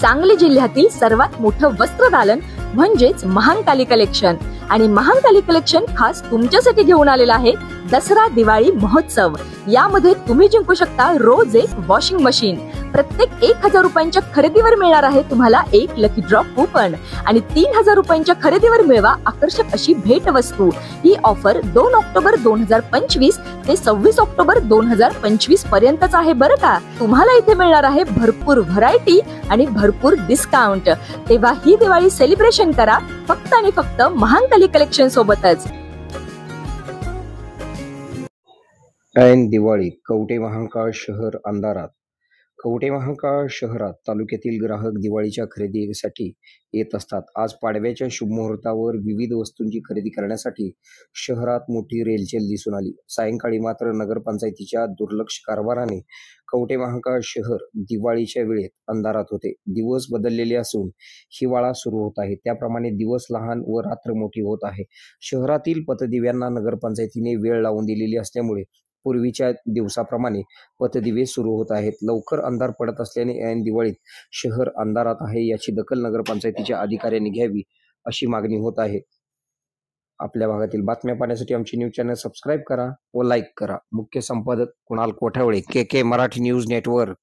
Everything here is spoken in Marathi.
सांगली जिल्ह्यातील सर्वात मोठं वस्त्रदालन म्हणजेच महांकाली कलेक्शन। आणि महांकाली कलेक्शन खास तुमच्यासाठी घेऊन आलेला आहे दसरा दिवाळी महोत्सव। यामध्ये तुम्ही जिंकू शकता रोज एक वॉशिंग मशीन। प्रत्येक 1000 रुपयांच्या खरेदीवर मिळणार आहे तुम्हाला एक लकी ड्रॉ कूपन आणि 3000 रुपयांच्या खरेदीवर मिळवा आकर्षक अशी भेट वस्तू। ही ऑफर 2 ऑक्टोबर 2025 ते 26 ऑक्टोबर 2025 पर्यंतच आहे बरं का। तुम्हाला इथे मिळणार आहे भरपूर व्हरायटी आणि भरपूर डिस्काउंट। तेव्हा ही दिवाळी सेलिब्रेशन करा फक्त आणि फक्त महांकाली कलेक्शन सोबतच। ऐन दिवाळी कवठे महांकाळ शहर अंधारात। कवठे महांकाळ शहरात तालुक्यातील ग्राहक दिवाळीच्या खरेदीसाठी येत असतात। आज पाडव्याच्या शुभ मुहूर्तावर विविध वस्तूंची खरेदी करण्यासाठी शहरात मोठी रेलचेल दिसून आली। सायंकाळी मात्र नगरपंचायतीच्या दुर्लक्ष कारभाराने कवठे महांकाळ शहर दिवाळीच्या वेळेत अंधारात होते। दिवस बदललेले असून हिवाळा सुरू होत आहे, त्याप्रमाणे दिवस लहान व रात्र मोठी होत आहे। शहरातील पथदिव्यांना नगरपंचायतीने वेळ लावून दिलेली असल्यामुळे पूर्वीच्या दिवसाप्रमाणे पथदिवे सुरू होत आहेत। लवकर अंधार पडत असल्याने ऐन दिवाळीत शहर अंधारात आहे याची दखल नगरपंचायतीच्या अधिकाऱ्यांनी घ्यावी अशी मागणी होत आहे। आपल्या भागातील बातम्या पाहण्यासाठी आमची न्यूज चॅनल सबस्क्राईब करा व लाईक करा। मुख्य संपादक कुणाल कोठावळे, के मराठी न्यूज नेटवर्क।